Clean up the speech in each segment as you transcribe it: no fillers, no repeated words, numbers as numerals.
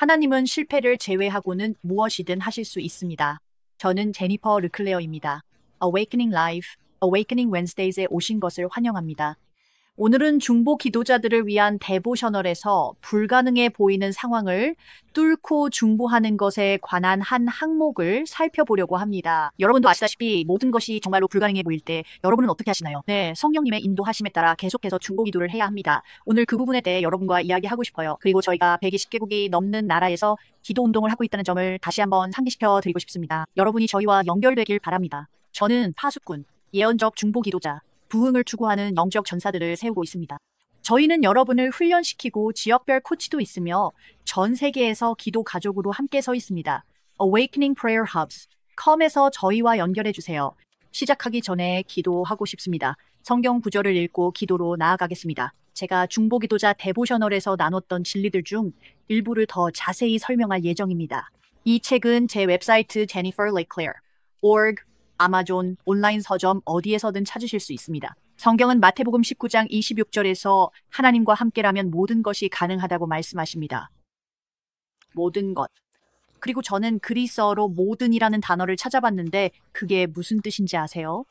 하나님은 실패를 제외하고는 무엇이든 하실 수 있습니다. 저는 제니퍼 르클레어입니다. Awakening Life, Awakening Wednesdays에 오신 것을 환영합니다. 오늘은 중보 기도자들을 위한 데보셔널에서 불가능해 보이는 상황을 뚫고 중보하는 것에 관한 한 항목을 살펴보려고 합니다. 여러분도 아시다시피 모든 것이 정말로 불가능해 보일 때 여러분은 어떻게 하시나요? 네, 성령님의 인도하심에 따라 계속해서 중보 기도를 해야 합니다. 오늘 그 부분에 대해 여러분과 이야기하고 싶어요. 그리고 저희가 120개국이 넘는 나라에서 기도 운동을 하고 있다는 점을 다시 한번 상기시켜 드리고 싶습니다. 여러분이 저희와 연결되길 바랍니다. 저는 파수꾼, 예언적 중보 기도자, 부흥을 추구하는 영적 전사들을 세우고 있습니다. 저희는 여러분을 훈련시키고 지역별 코치도 있으며 전 세계에서 기도 가족으로 함께 서 있습니다. Awakening Prayer Hubs, 컴에서 저희와 연결해 주세요. 시작하기 전에 기도하고 싶습니다. 성경 구절을 읽고 기도로 나아가겠습니다. 제가 중보기도자 데보셔널에서 나눴던 진리들 중 일부를 더 자세히 설명할 예정입니다. 이 책은 제 웹사이트 jenniferleclaire.org, 아마존, 온라인 서점 어디에서든 찾으실 수 있습니다. 성경은 마태복음 19장 26절에서 하나님과 함께라면 모든 것이 가능하다고 말씀하십니다. 모든 것. 그리고 저는 그리스어로 모든이라는 단어를 찾아봤는데 그게 무슨 뜻인지 아세요?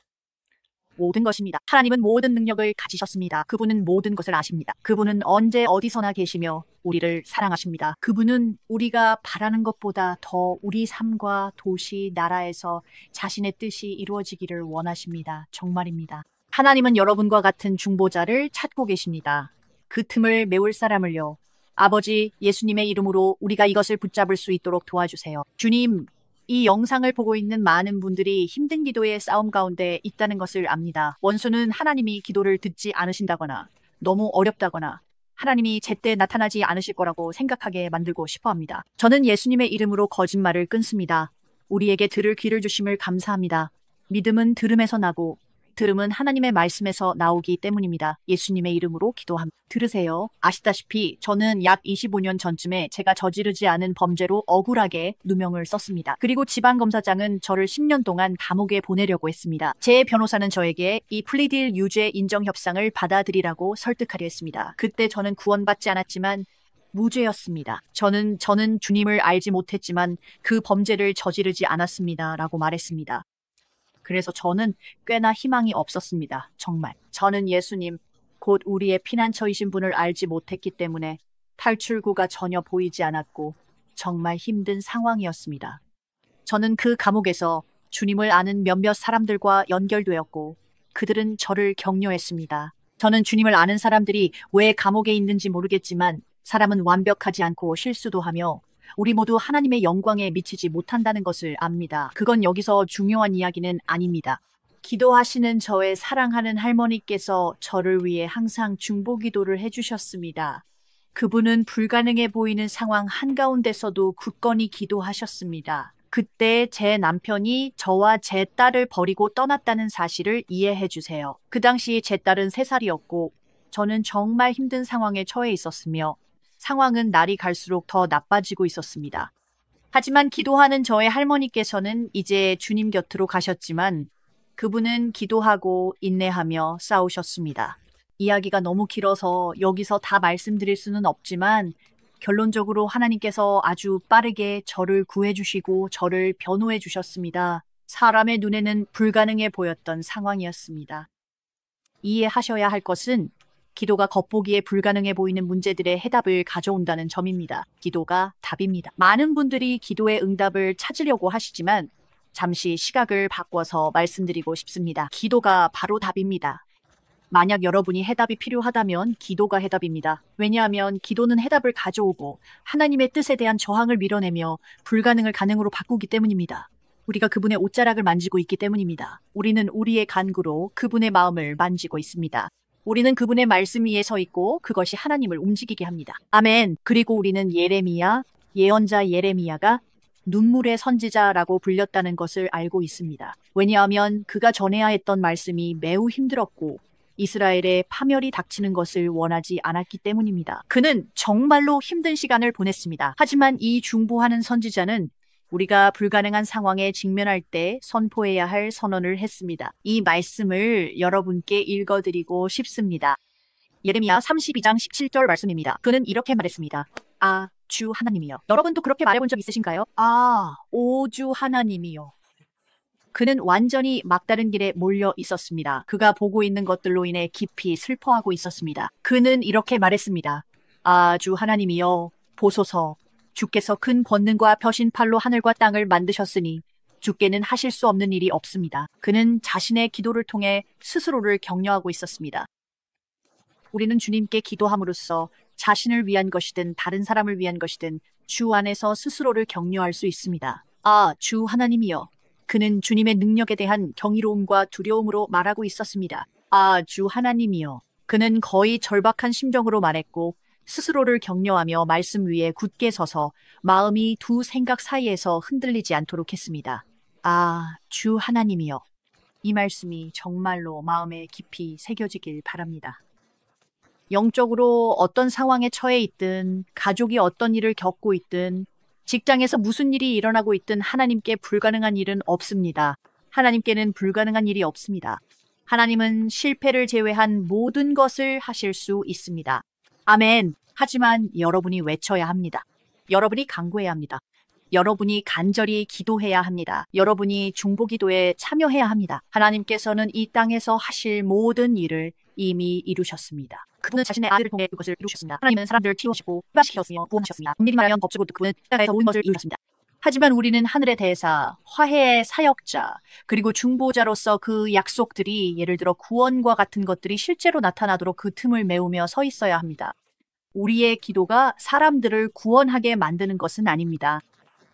모든 것입니다. 하나님은 모든 능력을 가지셨습니다. 그분은 모든 것을 아십니다. 그분은 언제 어디서나 계시며 우리를 사랑하십니다. 그분은 우리가 바라는 것보다 더 우리 삶과 도시, 나라에서 자신의 뜻이 이루어지기를 원하십니다. 정말입니다. 하나님은 여러분과 같은 중보자를 찾고 계십니다. 그 틈을 메울 사람을요. 아버지 예수님의 이름으로 우리가 이것을 붙잡을 수 있도록 도와주세요. 주님, 이 영상을 보고 있는 많은 분들이 힘든 기도의 싸움 가운데 있다는 것을 압니다. 원수는 하나님이 기도를 듣지 않으신다거나 너무 어렵다거나 하나님이 제때 나타나지 않으실 거라고 생각하게 만들고 싶어 합니다. 저는 예수님의 이름으로 거짓말을 끊습니다. 우리에게 들을 귀를 주심을 감사합니다. 믿음은 들음에서 나고 들음은 하나님의 말씀에서 나오기 때문입니다. 예수님의 이름으로 기도합니다. 들으세요. 아시다시피 저는 약 25년 전쯤에 제가 저지르지 않은 범죄로 억울하게 누명을 썼습니다. 그리고 지방검사장은 저를 10년 동안 감옥에 보내려고 했습니다. 제 변호사는 저에게 이 플리딜 유죄 인정 협상을 받아들이라고 설득하려 했습니다. 그때 저는 구원받지 않았지만 무죄였습니다. 저는 주님을 알지 못했지만 그 범죄를 저지르지 않았습니다. 라고 말했습니다. 그래서 저는 꽤나 희망이 없었습니다. 정말. 저는 예수님, 곧 우리의 피난처이신 분을 알지 못했기 때문에 탈출구가 전혀 보이지 않았고 정말 힘든 상황이었습니다. 저는 그 감옥에서 주님을 아는 몇몇 사람들과 연결되었고 그들은 저를 격려했습니다. 저는 주님을 아는 사람들이 왜 감옥에 있는지 모르겠지만 사람은 완벽하지 않고 실수도 하며 우리 모두 하나님의 영광에 미치지 못한다는 것을 압니다. 그건 여기서 중요한 이야기는 아닙니다. 기도하시는 저의 사랑하는 할머니께서 저를 위해 항상 중보기도를 해주셨습니다. 그분은 불가능해 보이는 상황 한가운데서도 굳건히 기도하셨습니다. 그때 제 남편이 저와 제 딸을 버리고 떠났다는 사실을 이해해 주세요. 그 당시 제 딸은 3살이었고 저는 정말 힘든 상황에 처해 있었으며 상황은 날이 갈수록 더 나빠지고 있었습니다. 하지만 기도하는 저의 할머니께서는 이제 주님 곁으로 가셨지만 그분은 기도하고 인내하며 싸우셨습니다. 이야기가 너무 길어서 여기서 다 말씀드릴 수는 없지만 결론적으로 하나님께서 아주 빠르게 저를 구해주시고 저를 변호해 주셨습니다. 사람의 눈에는 불가능해 보였던 상황이었습니다. 이해하셔야 할 것은 기도가 겉보기에 불가능해 보이는 문제들의 해답을 가져온다는 점입니다. 기도가 답입니다. 많은 분들이 기도의 응답을 찾으려고 하시지만 잠시 시각을 바꿔서 말씀드리고 싶습니다. 기도가 바로 답입니다. 만약 여러분이 해답이 필요하다면 기도가 해답입니다. 왜냐하면 기도는 해답을 가져오고 하나님의 뜻에 대한 저항을 밀어내며 불가능을 가능으로 바꾸기 때문입니다. 우리가 그분의 옷자락을 만지고 있기 때문입니다. 우리는 우리의 간구로 그분의 마음을 만지고 있습니다. 우리는 그분의 말씀 위에 서 있고 그것이 하나님을 움직이게 합니다. 아멘. 그리고 우리는 예언자 예레미야가 눈물의 선지자라고 불렸다는 것을 알고 있습니다. 왜냐하면 그가 전해야 했던 말씀이 매우 힘들었고 이스라엘의 파멸이 닥치는 것을 원하지 않았기 때문입니다. 그는 정말로 힘든 시간을 보냈습니다. 하지만 이 중보하는 선지자는 우리가 불가능한 상황에 직면할 때 선포해야 할 선언을 했습니다. 이 말씀을 여러분께 읽어드리고 싶습니다. 예레미야 32장 17절 말씀입니다. 그는 이렇게 말했습니다. 주 하나님이요. 여러분도 그렇게 말해본 적 있으신가요? 오 주 하나님이요. 그는 완전히 막다른 길에 몰려 있었습니다. 그가 보고 있는 것들로 인해 깊이 슬퍼하고 있었습니다. 그는 이렇게 말했습니다. 주 하나님이여, 보소서. 주께서 큰 권능과 벼신팔로 하늘과 땅을 만드셨으니 주께는 하실 수 없는 일이 없습니다. 그는 자신의 기도를 통해 스스로를 격려하고 있었습니다. 우리는 주님께 기도함으로써 자신을 위한 것이든 다른 사람을 위한 것이든 주 안에서 스스로를 격려할 수 있습니다. 주 하나님이여. 그는 주님의 능력에 대한 경이로움과 두려움으로 말하고 있었습니다. 주 하나님이여. 그는 거의 절박한 심정으로 말했고 스스로를 격려하며 말씀 위에 굳게 서서 마음이 두 생각 사이에서 흔들리지 않도록 했습니다. 주 하나님이여. 이 말씀이 정말로 마음에 깊이 새겨지길 바랍니다. 영적으로 어떤 상황에 처해 있든, 가족이 어떤 일을 겪고 있든, 직장에서 무슨 일이 일어나고 있든 하나님께 불가능한 일은 없습니다. 하나님께는 불가능한 일이 없습니다. 하나님은 실패를 제외한 모든 것을 하실 수 있습니다. 아멘. 하지만 여러분이 외쳐야 합니다. 여러분이 간구해야 합니다. 여러분이 간절히 기도해야 합니다. 여러분이 중보기도에 참여해야 합니다. 하나님께서는 이 땅에서 하실 모든 일을 이미 이루셨습니다. 그분은 자신의 아들을 통해 그것을 이루셨습니다. 하나님은 사람들을 키우시고 회복시켰으며 구원하셨습니다. 엄밀히 말하면 법적으로도 그분은 땅에서 모든 것을 이루셨습니다. 하지만 우리는 하늘의 대사, 화해의 사역자, 그리고 중보자로서 그 약속들이 예를 들어 구원과 같은 것들이 실제로 나타나도록 그 틈을 메우며 서 있어야 합니다. 우리의 기도가 사람들을 구원하게 만드는 것은 아닙니다.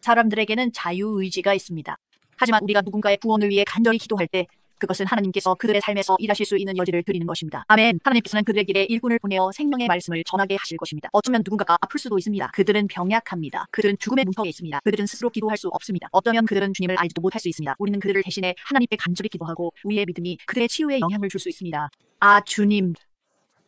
사람들에게는 자유의지가 있습니다. 하지만 우리가 누군가의 구원을 위해 간절히 기도할 때 그것은 하나님께서 그들의 삶에서 일하실 수 있는 여지를 드리는 것입니다. 아멘. 하나님께서는 그들의 길에 일꾼을 보내어 생명의 말씀을 전하게 하실 것입니다. 어쩌면 누군가가 아플 수도 있습니다. 그들은 병약합니다. 그들은 죽음의 문턱에 있습니다. 그들은 스스로 기도할 수 없습니다. 어쩌면 그들은 주님을 알지도 못할 수 있습니다. 우리는 그들을 대신해 하나님께 간절히 기도하고 우리의 믿음이 그들의 치유에 영향을 줄 수 있습니다. 주님.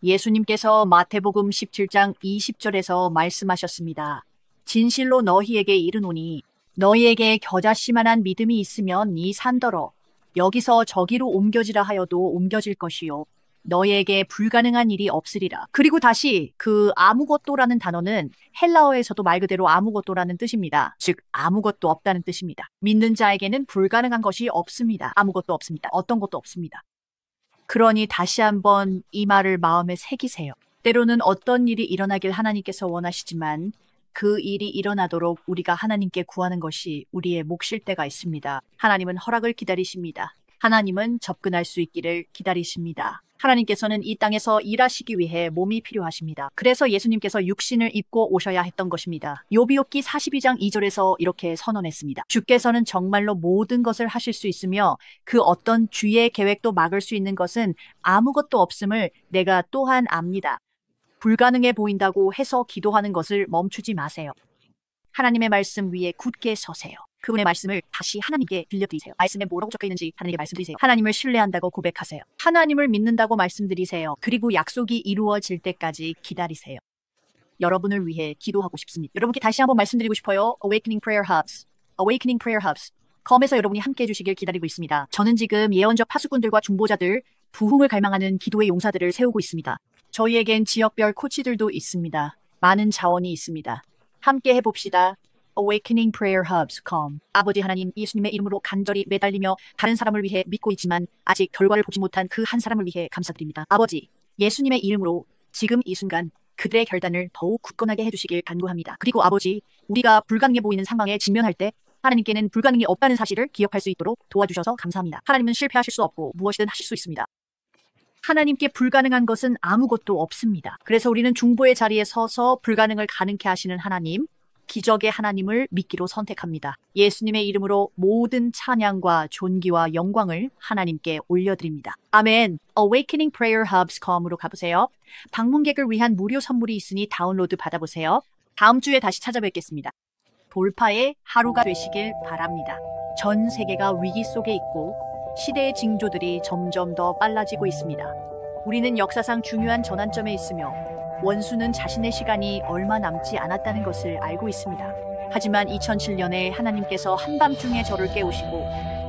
예수님께서 마태복음 17장 20절에서 말씀하셨습니다. 진실로 너희에게 이르노니 너희에게 겨자씨만한 믿음이 있으면 이 산더러 여기서 저기로 옮겨지라 하여도 옮겨질 것이요 너희에게 불가능한 일이 없으리라. 그리고 다시 그 아무것도라는 단어는 헬라어에서도 말 그대로 아무것도라는 뜻입니다. 즉 아무것도 없다는 뜻입니다. 믿는 자에게는 불가능한 것이 없습니다. 아무것도 없습니다. 어떤 것도 없습니다. 그러니 다시 한번 이 말을 마음에 새기세요. 때로는 어떤 일이 일어나길 하나님께서 원하시지만 그 일이 일어나도록 우리가 하나님께 구하는 것이 우리의 몫일 때가 있습니다. 하나님은 허락을 기다리십니다. 하나님은 접근할 수 있기를 기다리십니다. 하나님께서는 이 땅에서 일하시기 위해 몸이 필요하십니다. 그래서 예수님께서 육신을 입고 오셔야 했던 것입니다. 욥기 42장 2절에서 이렇게 선언했습니다. 주께서는 정말로 모든 것을 하실 수 있으며 그 어떤 주의 계획도 막을 수 있는 것은 아무것도 없음을 내가 또한 압니다. 불가능해 보인다고 해서 기도하는 것을 멈추지 마세요. 하나님의 말씀 위에 굳게 서세요. 그분의 말씀을 다시 하나님께 들려드리세요. 말씀에 뭐라고 적혀 있는지 하나님께 말씀드리세요. 하나님을 신뢰한다고 고백하세요. 하나님을 믿는다고 말씀드리세요. 그리고 약속이 이루어질 때까지 기다리세요. 여러분을 위해 기도하고 싶습니다. 여러분께 다시 한번 말씀드리고 싶어요. Awakening Prayer Hubs. Awakening Prayer Hubs. 컴에서 여러분이 함께 해주시길 기다리고 있습니다. 저는 지금 예언적 파수꾼들과 중보자들, 부흥을 갈망하는 기도의 용사들을 세우고 있습니다. 저희에겐 지역별 코치들도 있습니다. 많은 자원이 있습니다. 함께 해봅시다. Awakening Prayer Hubs, com. 아버지 하나님, 예수님의 이름으로 간절히 매달리며 다른 사람을 위해 믿고 있지만 아직 결과를 보지 못한 그 한 사람을 위해 감사드립니다. 아버지, 예수님의 이름으로 지금 이 순간 그들의 결단을 더욱 굳건하게 해주시길 간구합니다. 그리고 아버지, 우리가 불가능해 보이는 상황에 직면할 때 하나님께는 불가능이 없다는 사실을 기억할 수 있도록 도와주셔서 감사합니다. 하나님은 실패하실 수 없고 무엇이든 하실 수 있습니다. 하나님께 불가능한 것은 아무것도 없습니다. 그래서 우리는 중보의 자리에 서서 불가능을 가능케 하시는 하나님, 기적의 하나님을 믿기로 선택합니다. 예수님의 이름으로 모든 찬양과 존귀와 영광을 하나님께 올려드립니다. 아멘. Awakening Prayer Hubs.com으로 가보세요. 방문객을 위한 무료 선물이 있으니 다운로드 받아보세요. 다음 주에 다시 찾아뵙겠습니다. 돌파의 하루가 되시길 바랍니다. 전 세계가 위기 속에 있고 시대의 징조들이 점점 더 빨라지고 있습니다. 우리는 역사상 중요한 전환점에 있으며 원수는 자신의 시간이 얼마 남지 않았다는 것을 알고 있습니다. 하지만 2007년에 하나님께서 한밤중에 저를 깨우시고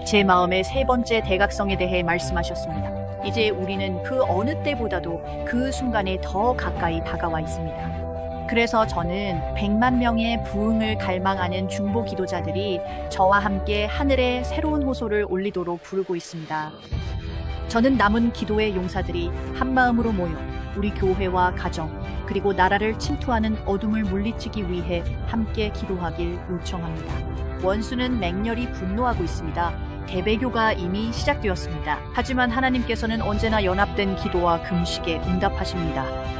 제 마음의 세 번째 대각성에 대해 말씀하셨습니다. 이제 우리는 그 어느 때보다도 그 순간에 더 가까이 다가와 있습니다. 그래서 저는 100만 명의 부흥을 갈망하는 중보 기도자들이 저와 함께 하늘에 새로운 호소를 올리도록 부르고 있습니다. 저는 남은 기도의 용사들이 한마음으로 모여 우리 교회와 가정 그리고 나라를 침투하는 어둠을 물리치기 위해 함께 기도하길 요청합니다. 원수는 맹렬히 분노하고 있습니다. 대배교가 이미 시작되었습니다. 하지만 하나님께서는 언제나 연합된 기도와 금식에 응답하십니다.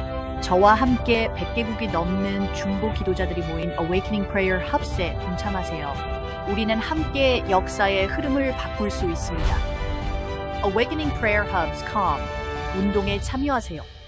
저와 함께 100개국이 넘는 중보 기도자들이 모인 Awakening Prayer Hubs에 동참하세요. 우리는 함께 역사의 흐름을 바꿀 수 있습니다. Awakening Prayer Hubs.com 운동에 참여하세요.